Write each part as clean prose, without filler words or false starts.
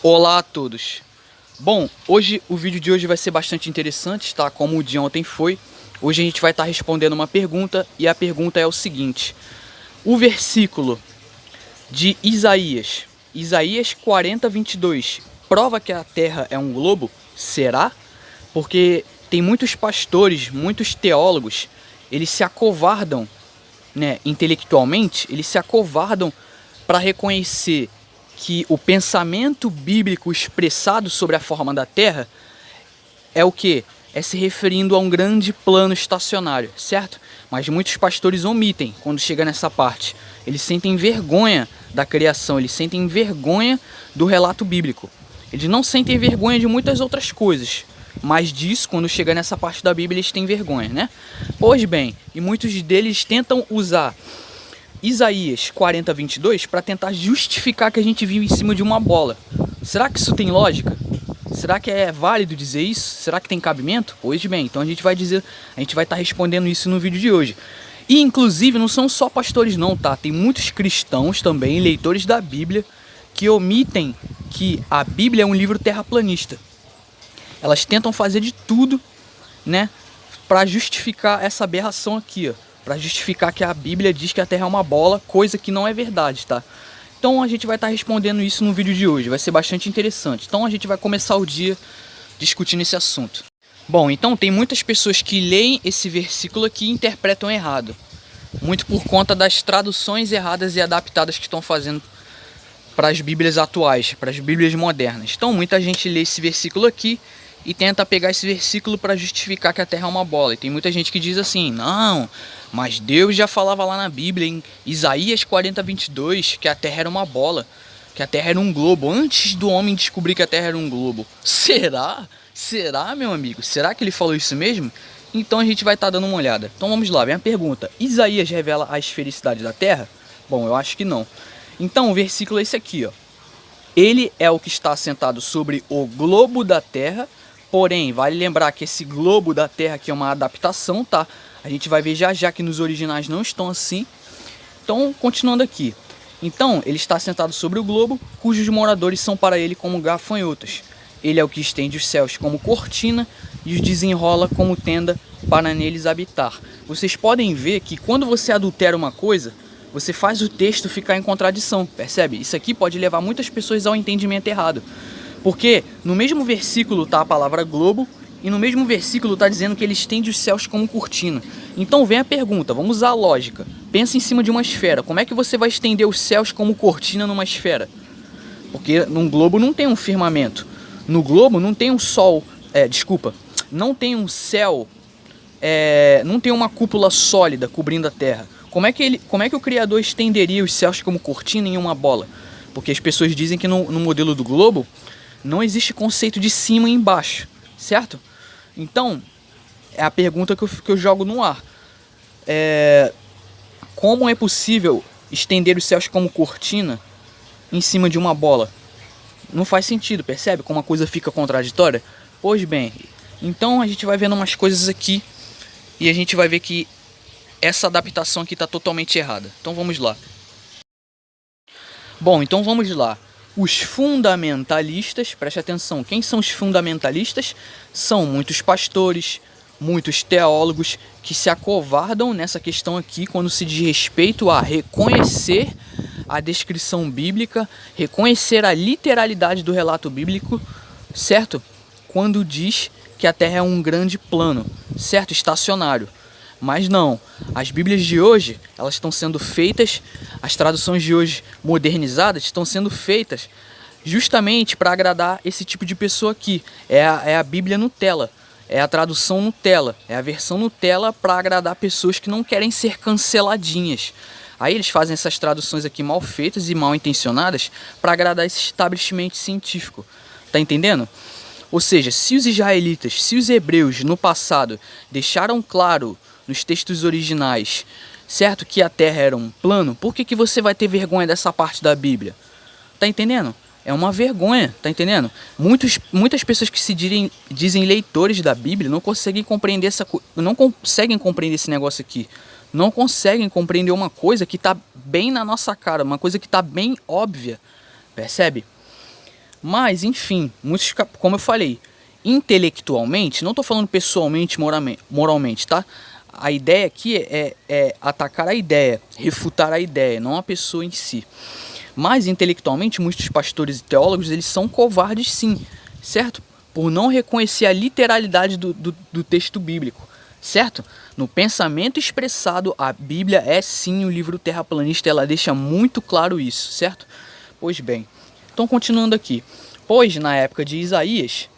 Olá a todos. Bom, o vídeo de hoje vai ser bastante interessante, tá? Como o de ontem foi. Hoje a gente vai estar respondendo uma pergunta e a pergunta é o seguinte: o versículo de Isaías 40:22, prova que a Terra é um globo? Será? Porque tem muitos pastores, muitos teólogos, eles se acovardam, né, intelectualmente, eles se acovardam para reconhecer que o pensamento bíblico expressado sobre a forma da Terra é o que? É se referindo a um grande plano estacionário, certo? Mas muitos pastores omitem quando chega nessa parte. Eles sentem vergonha da criação, eles sentem vergonha do relato bíblico. Eles não sentem vergonha de muitas outras coisas, mas disso, quando chega nessa parte da Bíblia, eles têm vergonha, né? Pois bem, e muitos deles tentam usar Isaías 40:22 para tentar justificar que a gente vive em cima de uma bola. Será que isso tem lógica? Será que é válido dizer isso? Será que tem cabimento? Pois bem, então a gente vai estar respondendo isso no vídeo de hoje. E inclusive não são só pastores não, tá? Tem muitos cristãos também, leitores da Bíblia, que omitem que a Bíblia é um livro terraplanista. Elas tentam fazer de tudo, né, para justificar essa aberração aqui, ó. Para justificar que a Bíblia diz que a Terra é uma bola, coisa que não é verdade, tá? Então a gente vai estar respondendo isso no vídeo de hoje, vai ser bastante interessante. Então a gente vai começar o dia discutindo esse assunto. Bom, então tem muitas pessoas que leem esse versículo aqui e interpretam errado. Muito por conta das traduções erradas e adaptadas que estão fazendo para as Bíblias atuais, para as Bíblias modernas. Então muita gente lê esse versículo aqui e tenta pegar esse versículo para justificar que a Terra é uma bola. E tem muita gente que diz assim: não, mas Deus já falava lá na Bíblia, em Isaías 40:22, que a Terra era uma bola, que a Terra era um globo, antes do homem descobrir que a Terra era um globo. Será? Será, meu amigo? Será que ele falou isso mesmo? Então a gente vai estar dando uma olhada. Então vamos lá, vem a pergunta: Isaías revela a esfericidade da Terra? Bom, eu acho que não. Então o versículo é esse aqui, ó. Ele é o que está assentado sobre o globo da Terra. Porém, vale lembrar que esse globo da Terra aqui é uma adaptação, tá? A gente vai ver já já que nos originais não estão assim. Então, continuando aqui. Então, ele está assentado sobre o globo, cujos moradores são para ele como gafanhotos. Ele é o que estende os céus como cortina e os desenrola como tenda para neles habitar. Vocês podem ver que quando você adultera uma coisa, você faz o texto ficar em contradição, percebe? Isso aqui pode levar muitas pessoas ao entendimento errado. Porque no mesmo versículo está a palavra globo e no mesmo versículo está dizendo que ele estende os céus como cortina. Então vem a pergunta, vamos usar a lógica. Pensa em cima de uma esfera. Como é que você vai estender os céus como cortina numa esfera? Porque num globo não tem um firmamento. No globo não tem um sol, não tem um céu, não tem uma cúpula sólida cobrindo a terra. Como é que o Criador estenderia os céus como cortina em uma bola? Porque as pessoas dizem que no modelo do globo não existe conceito de cima e embaixo, certo? Então, é a pergunta que eu jogo no ar. Como é possível estender os céus como cortina em cima de uma bola? Não faz sentido, percebe como a coisa fica contraditória? Pois bem, então a gente vai vendo umas coisas aqui e a gente vai ver que essa adaptação aqui está totalmente errada. Então vamos lá. Bom, então vamos lá. Os fundamentalistas, preste atenção, quem são os fundamentalistas? São muitos pastores, muitos teólogos que se acovardam nessa questão aqui quando se diz respeito a reconhecer a descrição bíblica, reconhecer a literalidade do relato bíblico, certo? Quando diz que a Terra é um grande plano, certo? Estacionário. Mas não, as Bíblias de hoje, elas estão sendo feitas, as traduções de hoje modernizadas estão sendo feitas justamente para agradar esse tipo de pessoa aqui. É a Bíblia Nutella, é a tradução Nutella, é a versão Nutella para agradar pessoas que não querem ser canceladinhas. Aí eles fazem essas traduções aqui mal feitas e mal intencionadas para agradar esse estabelecimento científico. Tá entendendo? Ou seja, se os israelitas, se os hebreus no passado deixaram claro nos textos originais, certo, que a Terra era um plano, por que você vai ter vergonha dessa parte da Bíblia? Tá entendendo? É uma vergonha, tá entendendo? Muitas pessoas que se dizem leitores da Bíblia não conseguem compreender esse negócio aqui. Não conseguem compreender uma coisa que tá bem na nossa cara, uma coisa que tá bem óbvia, percebe? Mas, enfim, muitos, como eu falei, intelectualmente, não estou falando pessoalmente, moralmente, tá? A ideia aqui é atacar a ideia, refutar a ideia, não a pessoa em si. Mas intelectualmente, muitos pastores e teólogos, eles são covardes sim, certo? Por não reconhecer a literalidade do texto bíblico, certo? No pensamento expressado, a Bíblia é sim o livro terraplanista, ela deixa muito claro isso, certo? Pois bem, então continuando aqui. Pois na época de Isaías,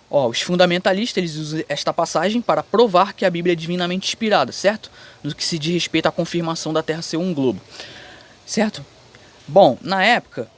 os fundamentalistas eles usam esta passagem para provar que a Bíblia é divinamente inspirada, certo? No que se diz respeito à confirmação da Terra ser um globo, certo? Bom, na época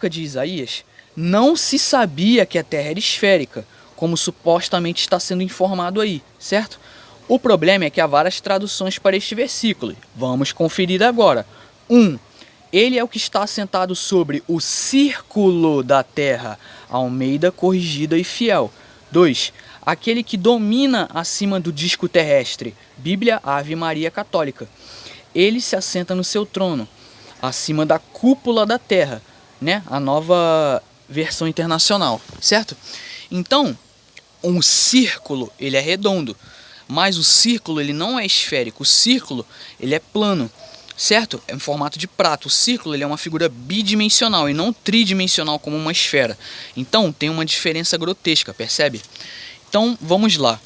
de Isaías, não se sabia que a Terra era esférica, como supostamente está sendo informado aí, certo? O problema é que há várias traduções para este versículo. Vamos conferir agora. 1. Ele é o que está assentado sobre o círculo da terra, Almeida corrigida e fiel. 2. Aquele que domina acima do disco terrestre, Bíblia Ave Maria Católica. Ele se assenta no seu trono, acima da cúpula da terra, né? A nova versão internacional, certo? Então, um círculo, ele é redondo, mas o círculo ele não é esférico, o círculo ele é plano. Certo? É em formato de prato. O círculo ele é uma figura bidimensional e não tridimensional como uma esfera. Então tem uma diferença grotesca, percebe? Então vamos lá.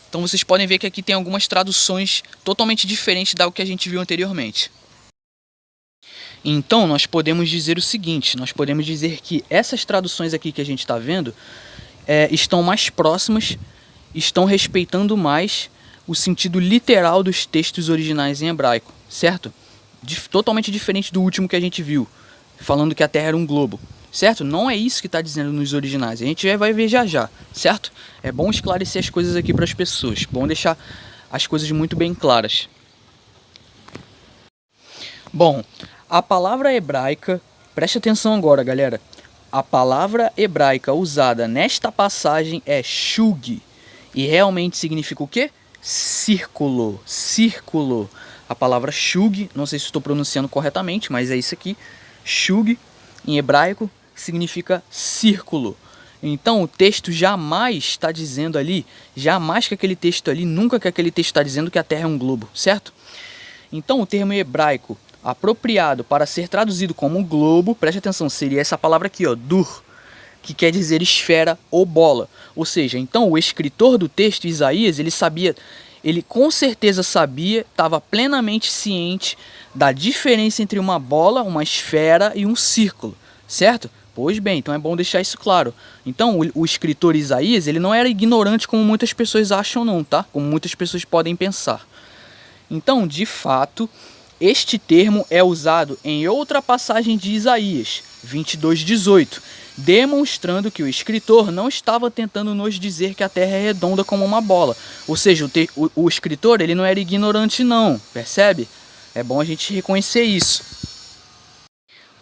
Então vocês podem ver que aqui tem algumas traduções totalmente diferentes da que a gente viu anteriormente. Então nós podemos dizer o seguinte, nós podemos dizer que essas traduções aqui que a gente está vendo estão mais próximas, estão respeitando mais o sentido literal dos textos originais em hebraico, certo? Totalmente diferente do último que a gente viu, falando que a Terra era um globo, certo? Não é isso que está dizendo nos originais, a gente vai ver já, certo? É bom esclarecer as coisas aqui para as pessoas, bom deixar as coisas muito bem claras. Bom, a palavra hebraica, preste atenção agora, galera. A palavra hebraica usada nesta passagem é shug, e realmente significa o quê? Círculo, círculo. A palavra shug, não sei se estou pronunciando corretamente, mas é isso aqui. Shug, em hebraico, significa círculo. Então o texto jamais está dizendo ali, jamais que aquele texto ali, nunca que aquele texto está dizendo que a Terra é um globo, certo? Então o termo hebraico apropriado para ser traduzido como globo, preste atenção, seria essa palavra aqui, ó, dur, que quer dizer esfera ou bola. Ou seja, então o escritor do texto, Isaías, ele com certeza sabia, estava plenamente ciente da diferença entre uma bola, uma esfera e um círculo, certo? Pois bem, então é bom deixar isso claro. Então o escritor Isaías, ele não era ignorante como muitas pessoas acham não, tá? Como muitas pessoas podem pensar. Então, de fato, este termo é usado em outra passagem de Isaías, 22:18, demonstrando que o escritor não estava tentando nos dizer que a Terra é redonda como uma bola. Ou seja, o escritor ele não era ignorante não, percebe? É bom a gente reconhecer isso.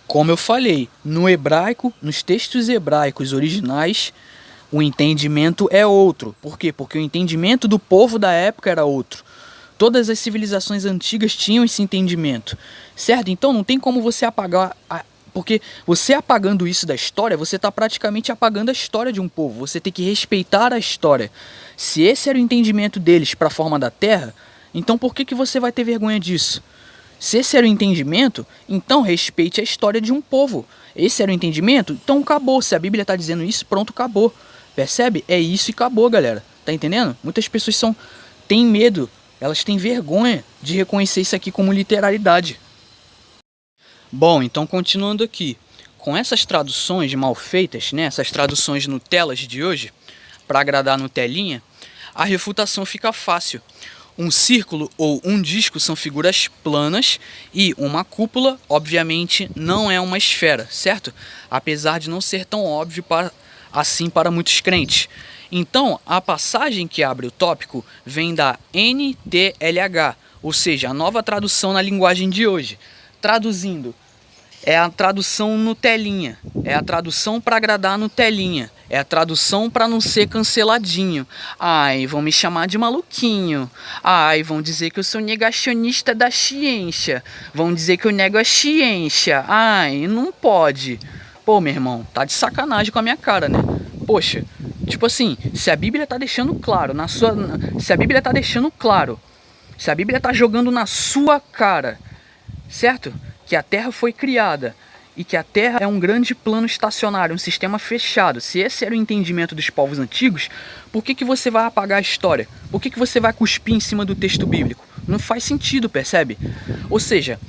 Como eu falei, no hebraico, nos textos hebraicos originais, o entendimento é outro. Por quê? Porque o entendimento do povo da época era outro. Todas as civilizações antigas tinham esse entendimento, certo? Então não tem como você apagar... Porque você apagando isso da história, você está praticamente apagando a história de um povo. Você tem que respeitar a história. Se esse era o entendimento deles para a forma da Terra, então por que você vai ter vergonha disso? Se esse era o entendimento, então respeite a história de um povo. Esse era o entendimento? Então acabou. Se a Bíblia está dizendo isso, pronto, acabou. Percebe? É isso e acabou, galera. Tá entendendo? Muitas pessoas têm medo, elas têm vergonha de reconhecer isso aqui como literalidade. Bom, então continuando aqui, com essas traduções mal feitas, né, essas traduções Nutelas de hoje, para agradar a Nutelinha, a refutação fica fácil. Um círculo ou um disco são figuras planas e uma cúpula, obviamente, não é uma esfera, certo? Apesar de não ser tão óbvio assim para muitos crentes. Então, a passagem que abre o tópico vem da NTLH, ou seja, a nova tradução na linguagem de hoje. Traduzindo, é a tradução Nutelinha, é a tradução para agradar a Nutelinha, é a tradução para não ser canceladinho. Ai, vão me chamar de maluquinho. Ai, vão dizer que eu sou negacionista da ciência. Vão dizer que eu nego a ciência. Ai, não pode. Pô, meu irmão, tá de sacanagem com a minha cara, né? Poxa, tipo assim, se a Bíblia tá deixando claro se a Bíblia tá deixando claro, se a Bíblia tá jogando na sua cara, certo? Que a Terra foi criada e que a Terra é um grande plano estacionário, um sistema fechado. Se esse era o entendimento dos povos antigos, por que você vai apagar a história? Por que você vai cuspir em cima do texto bíblico? Não faz sentido, percebe? Ou seja,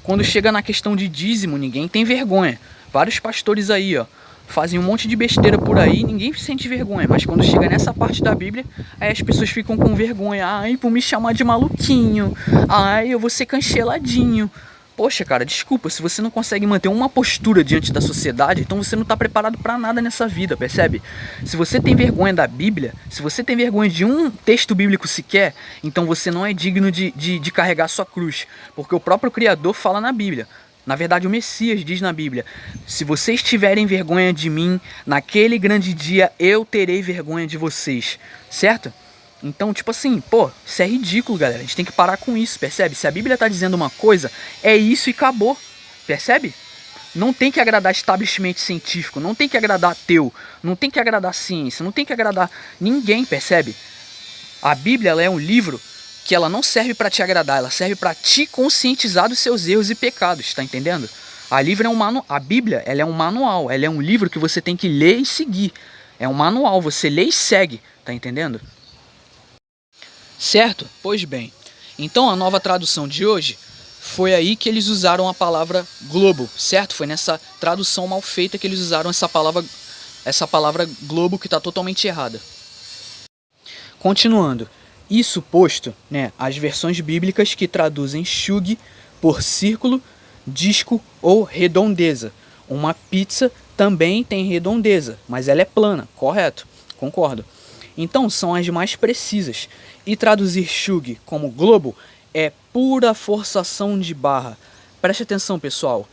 quando chega na questão de dízimo, ninguém tem vergonha. Vários pastores aí, ó, fazem um monte de besteira por aí, ninguém sente vergonha. Mas quando chega nessa parte da Bíblia, aí as pessoas ficam com vergonha. Ai, por me chamar de maluquinho. Ai, eu vou ser canceladinho. Poxa, cara, desculpa, se você não consegue manter uma postura diante da sociedade, então você não está preparado para nada nessa vida, percebe? Se você tem vergonha da Bíblia, se você tem vergonha de um texto bíblico sequer, então você não é digno de carregar sua cruz, porque o próprio Criador fala na Bíblia. Na verdade, o Messias diz na Bíblia: se vocês tiverem vergonha de mim, naquele grande dia eu terei vergonha de vocês, certo? Então, tipo assim, pô, isso é ridículo, galera. A gente tem que parar com isso, percebe? Se a Bíblia tá dizendo uma coisa, é isso e acabou, percebe? Não tem que agradar establishment científico, não tem que agradar ateu, não tem que agradar ciência, não tem que agradar ninguém, percebe? A Bíblia, ela é um livro que ela não serve para te agradar, ela serve para te conscientizar dos seus erros e pecados, tá entendendo? A Bíblia, ela é um manual, ela é um livro que você tem que ler e seguir. É um manual, você lê e segue, tá entendendo? Certo? Pois bem. Então a nova tradução de hoje foi aí que eles usaram a palavra globo, certo? Foi nessa tradução mal feita que eles usaram essa palavra globo, que está totalmente errada. Continuando. Isso posto, né, as versões bíblicas que traduzem shug por círculo, disco ou redondeza. Uma pizza também tem redondeza, mas ela é plana, correto? Concordo. Então são as mais precisas. E traduzir shug como globo é pura forçação de barra. Preste atenção, pessoal.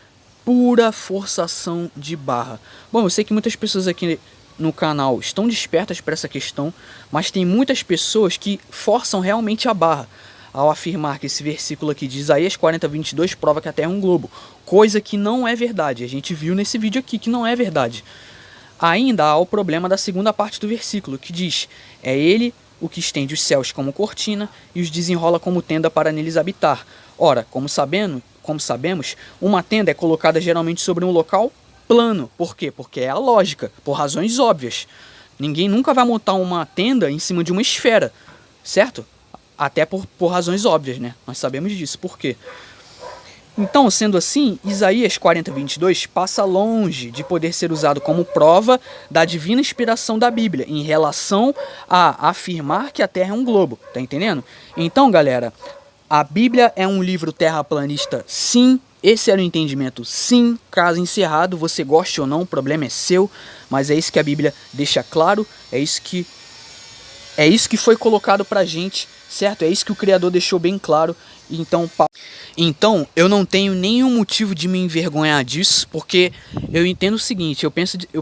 Pura forçação de barra. Bom, eu sei que muitas pessoas aqui no canal estão despertas para essa questão, mas tem muitas pessoas que forçam realmente a barra ao afirmar que esse versículo aqui de Isaías 40:22 prova que a Terra é um globo, coisa que não é verdade. A gente viu nesse vídeo aqui que não é verdade. Ainda há o problema da segunda parte do versículo, que diz: é ele o que estende os céus como cortina e os desenrola como tenda para neles habitar. Ora, como sabemos, uma tenda é colocada geralmente sobre um local plano. Por quê? Porque é a lógica, por razões óbvias. Ninguém nunca vai montar uma tenda em cima de uma esfera, certo? Até por razões óbvias, né? Nós sabemos disso. Por quê? Então, sendo assim, Isaías 40:22 passa longe de poder ser usado como prova da divina inspiração da Bíblia em relação a afirmar que a Terra é um globo, tá entendendo? Então, galera, a Bíblia é um livro terraplanista, sim. Esse era o entendimento, sim. Caso encerrado, você goste ou não, o problema é seu, mas é isso que a Bíblia deixa claro, é isso que foi colocado pra gente, certo? É isso que o Criador deixou bem claro. Então eu não tenho nenhum motivo de me envergonhar disso, porque eu entendo o seguinte, eu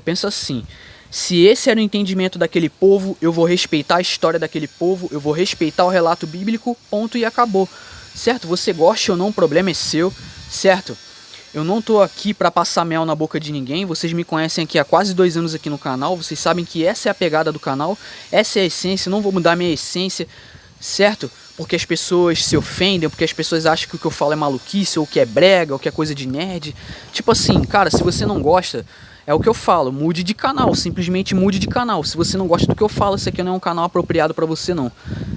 penso assim: se esse era o entendimento daquele povo, eu vou respeitar a história daquele povo, eu vou respeitar o relato bíblico, ponto, e acabou, certo? Você goste ou não, o problema é seu, certo? Eu não tô aqui para passar mel na boca de ninguém, vocês me conhecem aqui há quase 2 anos aqui no canal, vocês sabem que essa é a pegada do canal, essa é a essência, não vou mudar minha essência, certo? Porque as pessoas se ofendem, porque as pessoas acham que o que eu falo é maluquice, ou que é brega, ou que é coisa de nerd. Tipo assim, cara, se você não gosta, é o que eu falo, mude de canal, simplesmente mude de canal. Se você não gosta do que eu falo, isso aqui não é um canal apropriado pra você não,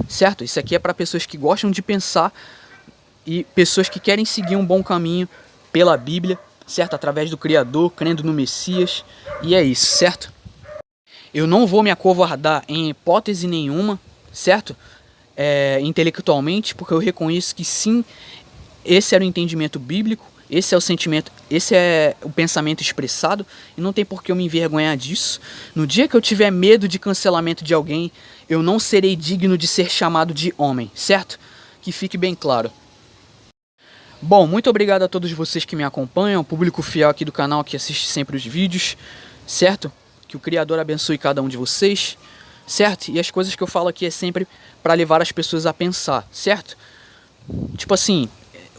certo? Isso aqui é pra pessoas que gostam de pensar e pessoas que querem seguir um bom caminho pela Bíblia, certo? Através do Criador, crendo no Messias, e é isso, certo? Eu não vou me acovardar em hipótese nenhuma, certo? Intelectualmente, porque eu reconheço que sim, esse era o entendimento bíblico, esse é o sentimento, esse é o pensamento expressado, e não tem por que eu me envergonhar disso. No dia que eu tiver medo de cancelamento de alguém, eu não serei digno de ser chamado de homem, certo? Que fique bem claro. Bom, muito obrigado a todos vocês que me acompanham, público fiel aqui do canal que assiste sempre os vídeos, certo? Que o Criador abençoe cada um de vocês, certo? E as coisas que eu falo aqui é sempre para levar as pessoas a pensar, certo? Tipo assim,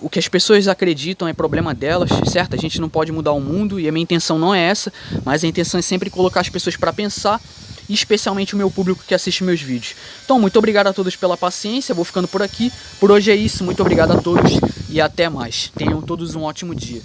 o que as pessoas acreditam é problema delas, certo? A gente não pode mudar o mundo e a minha intenção não é essa, mas a intenção é sempre colocar as pessoas para pensar, e especialmente o meu público que assiste meus vídeos. Então, muito obrigado a todos pela paciência, vou ficando por aqui. Por hoje é isso, muito obrigado a todos e até mais. Tenham todos um ótimo dia.